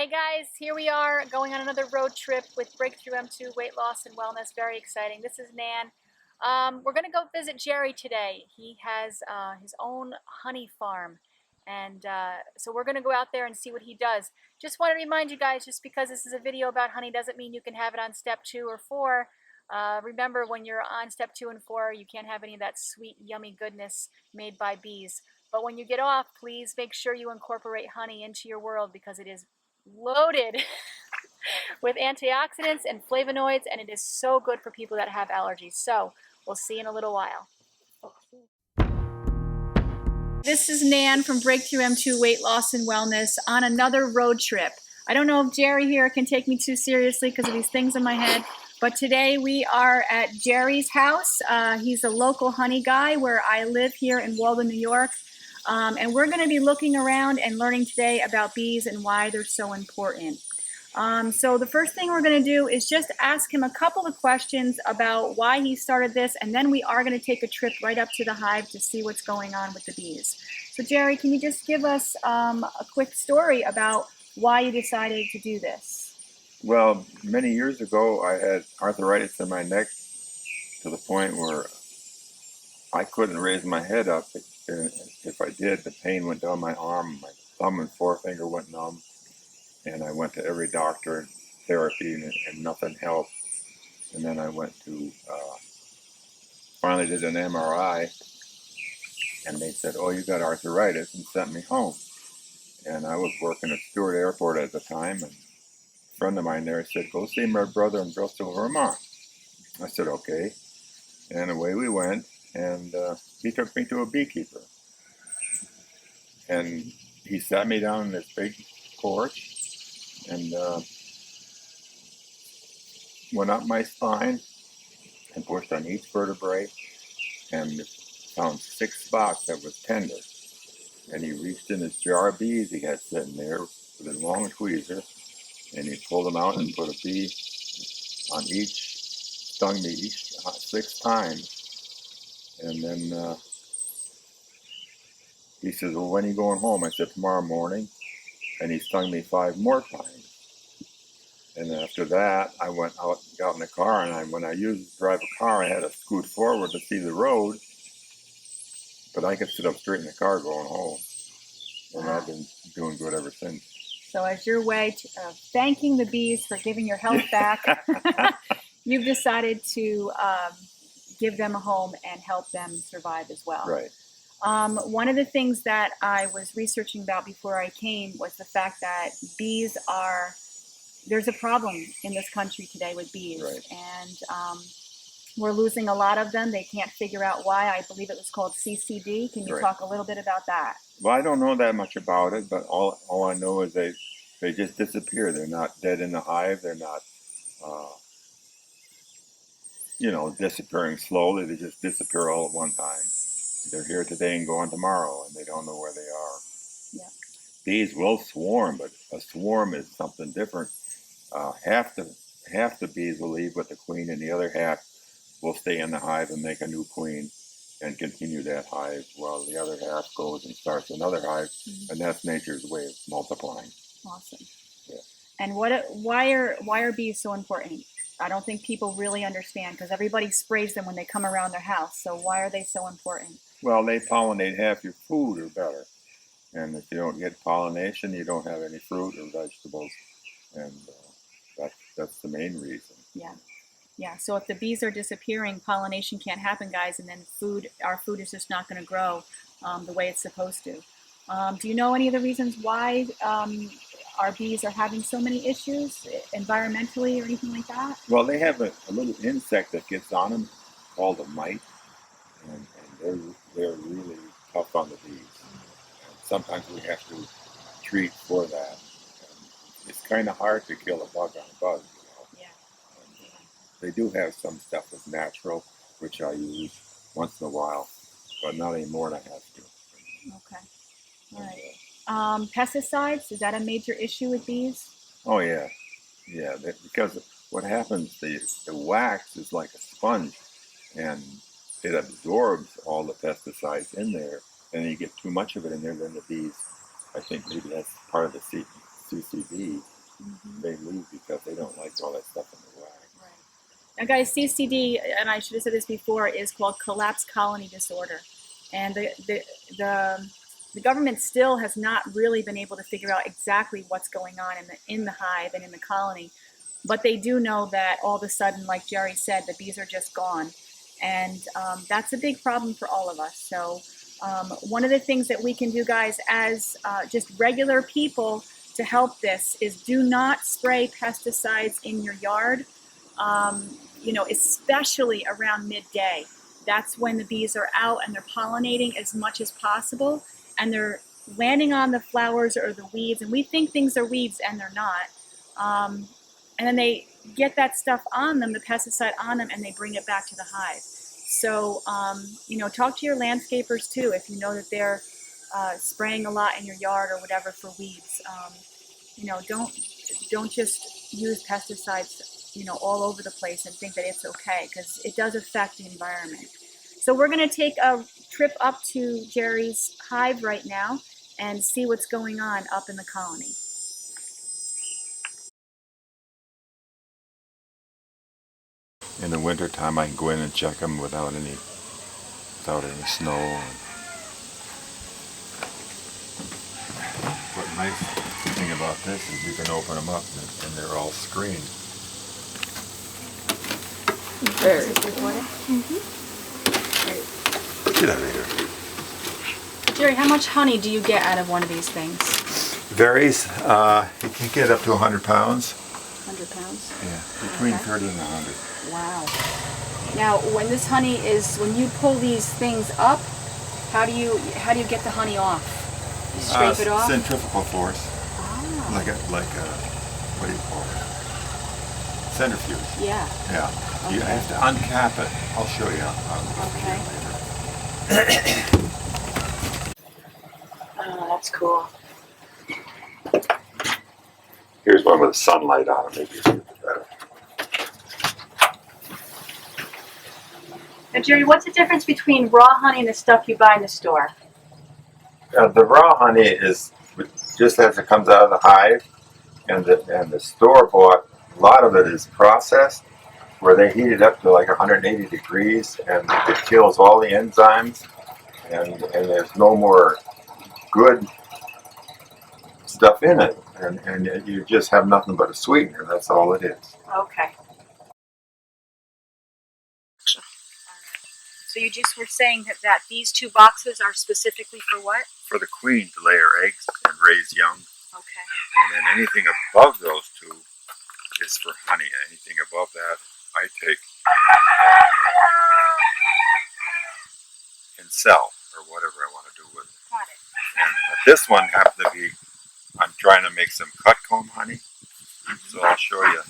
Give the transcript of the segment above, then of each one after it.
Hey guys, here we are going on another road trip with Breakthrough M2 Weight Loss and Wellness. Very exciting. This is Nan. We're going to go visit Jerry today. He has his own honey farm. And so we're going to go out there and see what he does. Just want to remind you guys, just because this is a video about honey doesn't mean you can have it on step 2 or 4. Remember, when you're on step 2 and 4, you can't have any of that sweet, yummy goodness made by bees. But when you get off, please make sure you incorporate honey into your world because it is loaded with antioxidants and flavonoids, and it is so good for people that have allergies. So we'll see you in a little while. This is Nan from Breakthrough M2 Weight Loss and Wellness on another road trip. I don't know if Jerry here can take me too seriously because of these things in my head, but today we are at Jerry's house. He's a local honey guy where I live here in Walden, New York. And we're going to be looking around and learning today about bees and why they're so important. So the first thing we're going to do is just ask him a couple of questions about why he started this, and then we are going to take a trip right up to the hive to see what's going on with the bees. So Jerry, can you just give us a quick story about why you decided to do this? Well, many years ago, I had arthritis in my neck to the point where I couldn't raise my head up. If I did, the pain went down my arm, my thumb and forefinger went numb, and I went to every doctor, therapy, and nothing helped. And then I went to, finally did an MRI, and they said, "Oh, you got arthritis," and sent me home. And I was working at Stewart Airport at the time, and a friend of mine there said, "Go see my brother in Bristol, Vermont." I said, "Okay." And away we went, and he took me to a beekeeper. And he sat me down in this big porch and went up my spine and pushed on each vertebrae and found 6 spots that was tender. And he reached in his jar of bees he had sitting there with a long tweezer, and he pulled them out and put a bee on each, stung me each 6 times. And then he says, "Well, when are you going home?" I said, "Tomorrow morning." And he stung me 5 more times. And after that, I went out, got in the car, and when I used to drive a car, I had to scoot forward to see the road, but I could sit up straight in the car going home. And I've been doing good ever since. So as your way to, thanking the bees for giving your health back, you've decided to give them a home and help them survive as well. Right. One of the things that I was researching about before I came was the fact that bees there's a problem in this country today with bees. Right. And we're losing a lot of them. They can't figure out why. I believe it was called CCD. Can you Right. talk a little bit about that? Well, I don't know that much about it, but all I know is they just disappear. They're not dead in the hive. They're not, disappearing slowly. They just disappear all at one time. They're here today and gone tomorrow, and they don't know where they are. Yeah. Bees will swarm, but a swarm is something different. Half the bees will leave with the queen, and the other half will stay in the hive and make a new queen and continue that hive, while the other half goes and starts another hive, and that's nature's way of multiplying. Awesome. Yeah. And why are bees so important? I don't think people really understand because everybody sprays them when they come around their house. So why are they so important? Well, they pollinate half your food or better, and if you don't get pollination, you don't have any fruit or vegetables, and that's the main reason. Yeah. Yeah, so if the bees are disappearing, pollination can't happen, guys, and then our food is just not going to grow the way it's supposed to. Do you know any of the reasons why our bees are having so many issues environmentally or anything like that? Well, they have a little insect that gets on them called a mite, and they're really tough on the bees. And sometimes we have to treat for that. And it's kind of hard to kill a bug on a bug, Yeah. And, they do have some stuff that's natural, which I use once in a while, but not any more than I have to. Okay. All right. Pesticides, is that a major issue with bees? Oh yeah, yeah. Because what happens, the wax is like a sponge, and it absorbs all the pesticides in there. And you get too much of it in there, then the bees, I think maybe that's part of the CCD, they leave because they don't like all that stuff in the wax. Right. Now, guys, CCD, and I should have said this before, is called collapsed colony disorder, and the government still has not really been able to figure out exactly what's going on in the hive and in the colony, but they do know that all of a sudden, like Jerry said, the bees are just gone, and that's a big problem for all of us. So one of the things that we can do, guys, as just regular people to help this is do not spray pesticides in your yard. You know, especially around midday. That's when the bees are out and they're pollinating as much as possible, and they're landing on the flowers or the weeds, and we think things are weeds and they're not. And then they get that stuff on them, the pesticide on them, and they bring it back to the hive. So, you know, talk to your landscapers too if you know that they're spraying a lot in your yard or whatever for weeds. You know, don't just use pesticides, you know, all over the place and think that it's okay, because it does affect the environment. So we're going to take a trip up to Jerry's hive right now and see what's going on up in the colony. In the wintertime, I can go in and check them without any snow. What nice thing about this is you can open them up and they're all screened. Very. Get out of here. Jerry, how much honey do you get out of one of these things? Varies. You can get up to 100 pounds. 100 pounds? Yeah, between Okay. 30 and 100. Wow. Now, when this honey is, when you pull these things up, how do you get the honey off? You scrape it off? Centrifugal force. Ah. Like a, what do you call it? Centrifuge. Yeah. Yeah. You Okay. have to uncap it. I'll show you. Okay. Oh, that's cool. Here's one with the sunlight on it. Maybe you see it better. Now, Jerry, what's the difference between raw honey and the stuff you buy in the store? The raw honey is just as it comes out of the hive, and the store bought. A lot of it is processed, where they heat it up to like 180 degrees, and it kills all the enzymes, and there's no more good stuff in it, and you just have nothing but a sweetener. That's all it is. Okay. So you just were saying that these two boxes are specifically for what? For the queen to lay her eggs and raise young, Okay. and then anything above those two is for honey. Anything above that, I take and sell, or whatever I want to do with it. Got it. But this one happened to be, I'm trying to make some cut comb honey, so I'll show you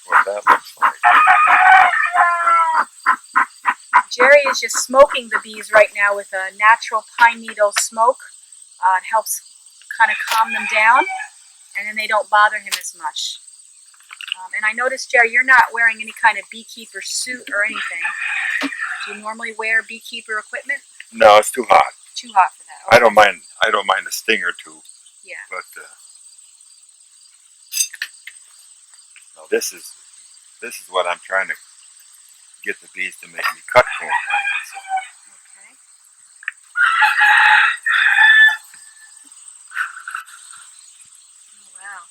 what that looks like. Jerry is just smoking the bees right now with a natural pine needle smoke. It helps kind of calm them down, and then they don't bother him as much. And I noticed, Jerry, you're not wearing any kind of beekeeper suit or anything. Do you normally wear beekeeper equipment? No, it's too hot. Too hot for that. Okay. I don't mind a sting or two. Yeah. But no, this is what I'm trying to get the bees to make me cut comb honey. So, Okay. Oh, wow.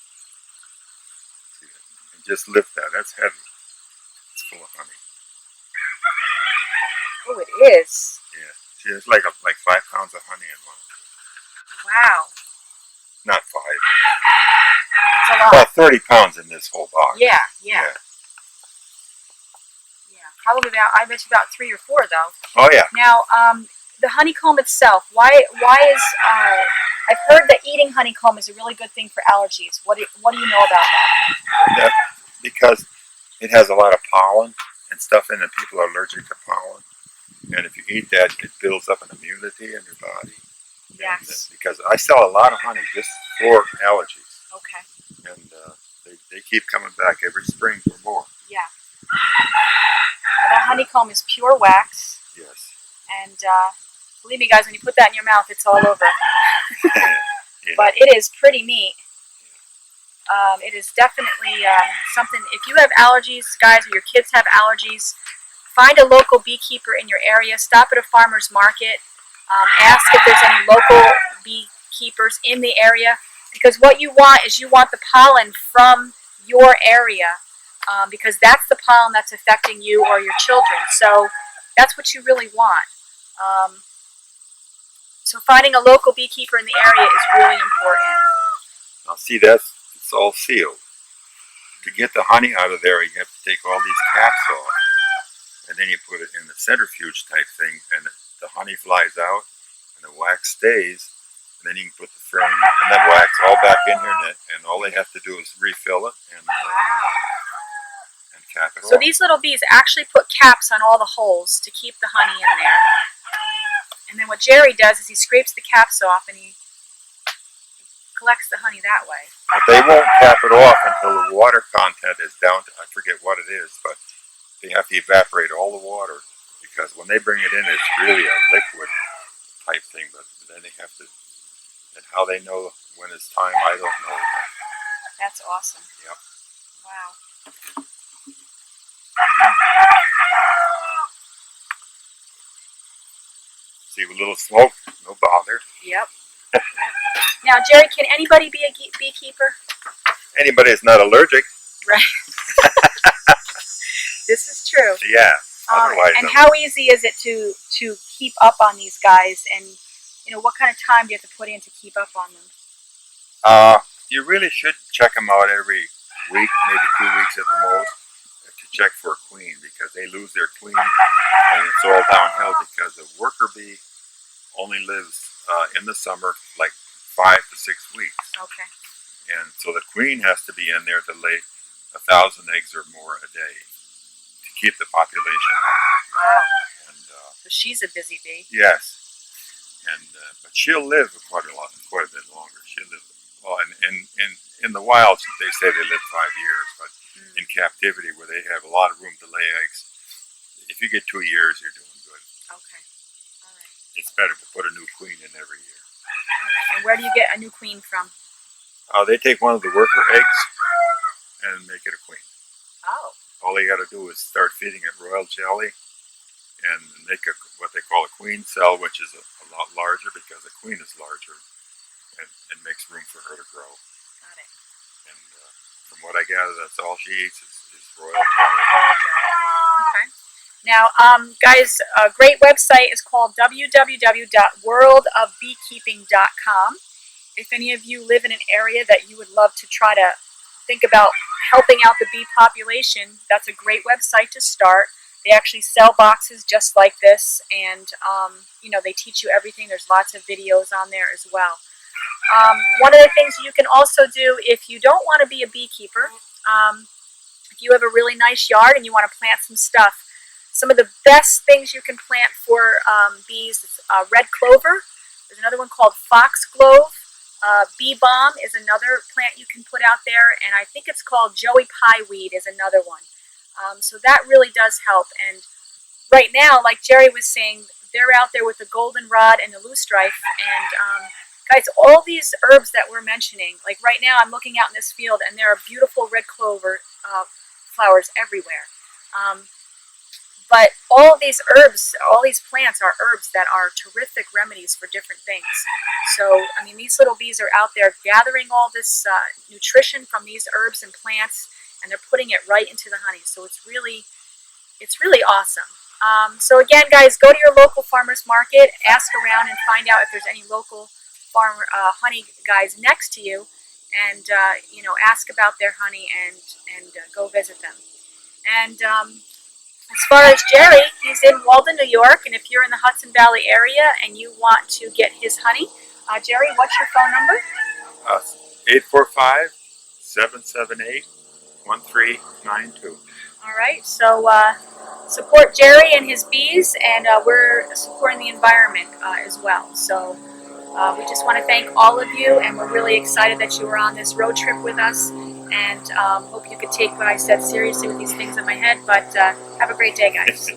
see, and just lift that. That's heavy. It's full of honey. Oh, it is. Yeah. See, it's like 5 pounds of honey in one. Wow. Not 5. It's a lot. About 30 pounds in this whole box. Yeah. Probably I bet you about 3 or 4 though. Oh yeah. Now, the honeycomb itself. Why is I've heard that eating honeycomb is a really good thing for allergies. What do you know about that? Because it has a lot of pollen and stuff in it. People are allergic to pollen, and if you eat that, it builds up an immunity in your body. Yes. And, because I sell a lot of honey just for allergies. Okay. And they keep coming back every spring for more. Yeah. Now, that honeycomb is pure wax, Yes. and believe me, guys, when you put that in your mouth, it's all over. Yeah. But it is pretty neat. It is definitely something. If you have allergies, guys, or your kids have allergies, find a local beekeeper in your area. Stop at a farmer's market. Ask if there's any local beekeepers in the area, because what you want is you want the pollen from your area, because that's the pollen that's affecting you or your children. So that's what you really want. So finding a local beekeeper in the area is really important. Now see, it's all sealed. To get the honey out of there, you have to take all these caps off, and then you put it in the centrifuge type thing, and the honey flies out, and the wax stays, and then you can put the frame and then wax all back in here, and all they have to do is refill it and cap it off. So these little bees actually put caps on all the holes to keep the honey in there. And then what Jerry does is he scrapes the caps off and he collects the honey that way. But they won't cap it off until the water content is down to, I forget what it is, but they have to evaporate all the water, because when they bring it in, it's really a liquid type thing, but then they have to, and how they know when it's time, I don't know. That's awesome. Yep. Wow. See, with a little smoke, no bother. Yep. Now, Jerry, can anybody be a beekeeper? Anybody that's not allergic. Right. This is true. Yeah. Otherwise, and how easy is it to keep up on these guys? And what kind of time do you have to put in to keep up on them? You really should check them out every week, maybe 2 weeks at the most, to check for a queen, because they lose their queen and it's all downhill, because a worker bee only lives in the summer like 5 to 6 weeks. Okay. And so the queen has to be in there to lay 1,000 eggs or more a day to keep the population up. Wow. And, so she's a busy bee. Yes. And but she'll live quite a bit longer. She'll live, well, and in the wild, they say they live 5 years, but in captivity, where they have a lot of room to lay eggs, if you get 2 years, you're doing good. Okay. All right. It's better to put a new queen in every year. All right. And where do you get a new queen from? They take one of the worker eggs and make it a queen. Oh. All they got to do is start feeding it royal jelly and make what they call a queen cell, which is a lot larger, because the queen is larger and makes room for her to grow. Got it. And from what I gather, that's all she eats is royal jelly. Okay. Now, guys, a great website is called www.worldofbeekeeping.com. If any of you live in an area that you would love to try to think about helping out the bee population, that's a great website to start. They actually sell boxes just like this, and they teach you everything. There's lots of videos on there as well. One of the things you can also do if you don't want to be a beekeeper, if you have a really nice yard and you want to plant some stuff, some of the best things you can plant for bees is red clover. There's another one called foxglove. Bee balm is another plant you can put out there, and I think it's called Joey Pie weed is another one. So that really does help. And right now, like Jerry was saying, they're out there with the goldenrod and the loosestrife. And guys, all these herbs that we're mentioning, like right now I'm looking out in this field and there are beautiful red clover flowers everywhere. But all of these herbs, all these plants are herbs that are terrific remedies for different things. So, I mean, these little bees are out there gathering all this nutrition from these herbs and plants, and they're putting it right into the honey. So it's really awesome. So again, guys, go to your local farmer's market, ask around and find out if there's any local farmer honey guys next to you, and ask about their honey and go visit them. And as far as Jerry, he's in Walden, New York, and if you're in the Hudson Valley area and you want to get his honey, Jerry, what's your phone number? 845-778-1392. All right, so support Jerry and his bees, and we're supporting the environment as well. So we just want to thank all of you, and we're really excited that you were on this road trip with us, and hope you could take what I said seriously with these things in my head, but have a great day, guys.